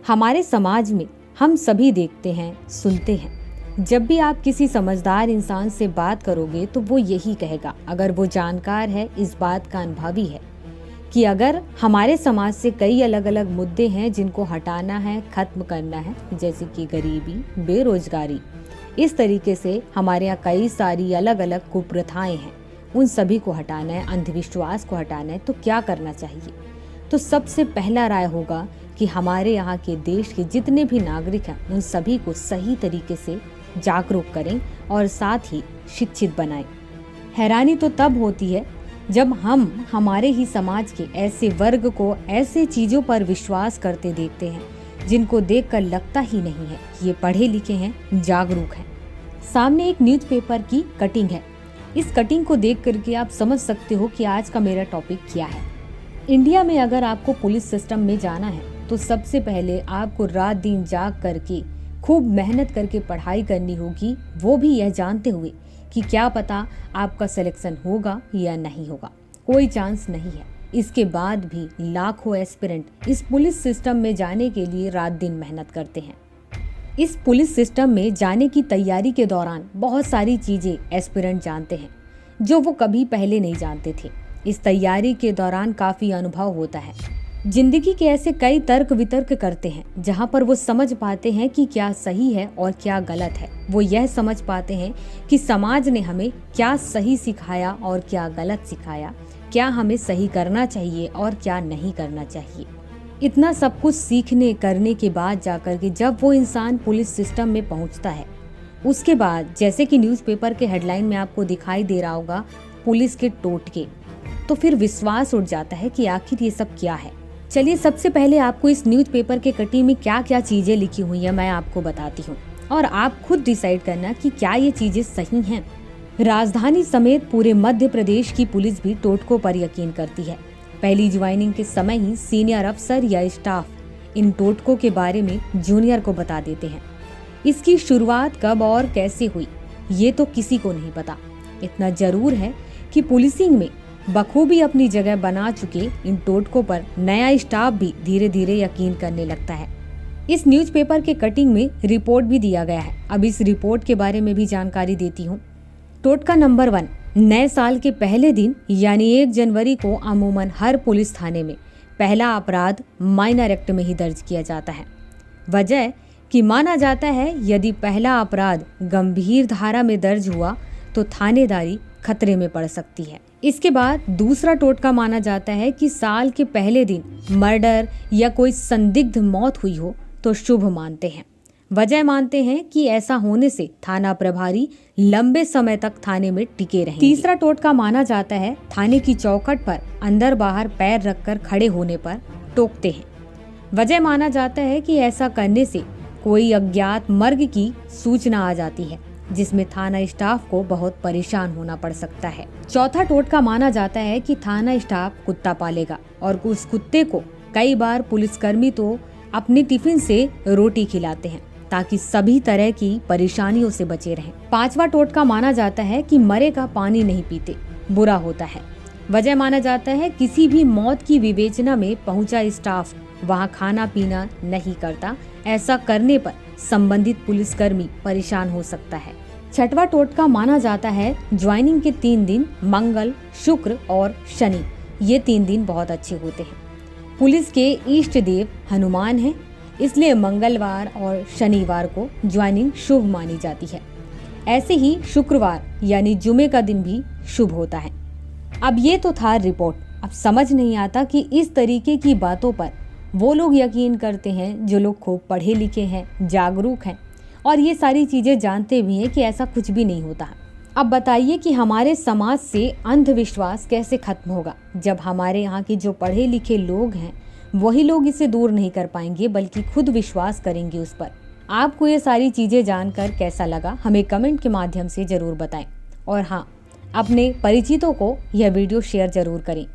हमारे समाज में हम सभी देखते हैं, सुनते हैं। जब भी आप किसी समझदार इंसान से बात करोगे तो वो यही कहेगा, अगर वो जानकार है, इस बात का अनुभवी है, कि अगर हमारे समाज से कई अलग अलग मुद्दे हैं जिनको हटाना है, खत्म करना है, जैसे कि गरीबी, बेरोजगारी, इस तरीके से हमारे यहाँ कई सारी अलग अलग कुप्रथाएं हैं, उन सभी को हटाना है, अंधविश्वास को हटाना है, तो क्या करना चाहिए? तो सबसे पहला राय होगा कि हमारे यहाँ के देश के जितने भी नागरिक हैं उन सभी को सही तरीके से जागरूक करें और साथ ही शिक्षित बनाएं। हैरानी तो तब होती है जब हम हमारे ही समाज के ऐसे वर्ग को ऐसे चीज़ों पर विश्वास करते देखते हैं जिनको देखकर लगता ही नहीं है ये पढ़े लिखे हैं, जागरूक हैं। सामने एक न्यूज़पेपर की कटिंग है। इस कटिंग को देख करके आप समझ सकते हो कि आज का मेरा टॉपिक क्या है। इंडिया में अगर आपको पुलिस सिस्टम में जाना है तो सबसे पहले आपको रात दिन जाग करके खूब मेहनत करके पढ़ाई करनी होगी, वो भी यह जानते हुए कि क्या पता आपका सिलेक्शन होगा या नहीं होगा, कोई चांस नहीं है। इसके बाद भी लाखों एस्पिरेंट इस पुलिस सिस्टम में जाने के लिए रात दिन मेहनत करते हैं। इस पुलिस सिस्टम में जाने की तैयारी के दौरान बहुत सारी चीज़ें एस्पिरेंट जानते हैं जो वो कभी पहले नहीं जानते थे। इस तैयारी के दौरान काफ़ी अनुभव होता है। जिंदगी के ऐसे कई तर्क वितर्क करते हैं जहाँ पर वो समझ पाते हैं कि क्या सही है और क्या गलत है। वो यह समझ पाते हैं कि समाज ने हमें क्या सही सिखाया और क्या गलत सिखाया, क्या हमें सही करना चाहिए और क्या नहीं करना चाहिए। इतना सब कुछ सीखने करने के बाद जाकर के जब वो इंसान पुलिस सिस्टम में पहुँचता है, उसके बाद जैसे कि न्यूज़पेपर के हेडलाइन में आपको दिखाई दे रहा होगा पुलिस के टोटके, तो फिर विश्वास उठ जाता है कि आखिर ये सब क्या है। चलिए सबसे पहले आपको इस न्यूज़पेपर के कटिंग में क्या क्या चीज़ें लिखी हुई हैं मैं आपको बताती हूँ और आप खुद डिसाइड करना कि क्या ये चीज़ें सही हैं। राजधानी समेत पूरे मध्य प्रदेश की पुलिस भी टोटकों पर यकीन करती है। पहली ज्वाइनिंग के समय ही सीनियर अफसर या स्टाफ इन टोटकों के बारे में जूनियर को बता देते हैं। इसकी शुरुआत कब और कैसे हुई ये तो किसी को नहीं पता। इतना जरूर है कि पुलिसिंग में बखूबी अपनी जगह बना चुके इन टोटकों पर नया स्टाफ भी धीरे धीरे यकीन करने लगता है। इस न्यूज़पेपर के कटिंग में रिपोर्ट भी दिया गया है। अब इस रिपोर्ट के बारे में भी जानकारी देती हूँ। टोटका नंबर 1, नए साल के पहले दिन यानी 1 जनवरी को अमूमन हर पुलिस थाने में पहला अपराध माइनर एक्ट में ही दर्ज किया जाता है। वजह कि माना जाता है यदि पहला अपराध गंभीर धारा में दर्ज हुआ तो थानेदारी खतरे में पड़ सकती है। इसके बाद दूसरा टोटका माना जाता है कि साल के पहले दिन मर्डर या कोई संदिग्ध मौत हुई हो तो शुभ मानते हैं। वजह मानते हैं कि ऐसा होने से थाना प्रभारी लंबे समय तक थाने में टिके रहेंगे। तीसरा टोटका माना जाता है थाने की चौखट पर अंदर बाहर पैर रखकर खड़े होने पर टोकते हैं। वजह माना जाता है कि ऐसा करने से कोई अज्ञात मर्ग की सूचना आ जाती है जिसमें थाना स्टाफ को बहुत परेशान होना पड़ सकता है। चौथा टोटका माना जाता है कि थाना स्टाफ कुत्ता पालेगा और उस कुत्ते को कई बार पुलिसकर्मी तो अपने टिफिन से रोटी खिलाते हैं ताकि सभी तरह की परेशानियों से बचे रहें। पांचवा टोटका माना जाता है कि मरे का पानी नहीं पीते, बुरा होता है। वजह माना जाता है किसी भी मौत की विवेचना में पहुंचा स्टाफ वहां खाना पीना नहीं करता, ऐसा करने पर संबंधित पुलिसकर्मी परेशान हो सकता है। छठवां टोटका माना जाता है ज्वाइनिंग के 3 दिन मंगल, शुक्र और शनि, ये 3 दिन बहुत अच्छे होते हैं। पुलिस के इष्ट देव हनुमान हैं, इसलिए मंगलवार और शनिवार को ज्वाइनिंग शुभ मानी जाती है। ऐसे ही शुक्रवार यानी जुमे का दिन भी शुभ होता है। अब ये तो था रिपोर्ट। अब समझ नहीं आता कि इस तरीके की बातों पर वो लोग यकीन करते हैं जो लोग खूब पढ़े लिखे हैं, जागरूक हैं और ये सारी चीज़ें जानते भी हैं कि ऐसा कुछ भी नहीं होता। अब बताइए कि हमारे समाज से अंधविश्वास कैसे खत्म होगा जब हमारे यहाँ के जो पढ़े लिखे लोग हैं वही लोग इसे दूर नहीं कर पाएंगे बल्कि खुद विश्वास करेंगे उस पर। आपको ये सारी चीज़ें जानकर कैसा लगा हमें कमेंट के माध्यम से ज़रूर बताएं और हाँ, अपने परिचितों को यह वीडियो शेयर ज़रूर करें।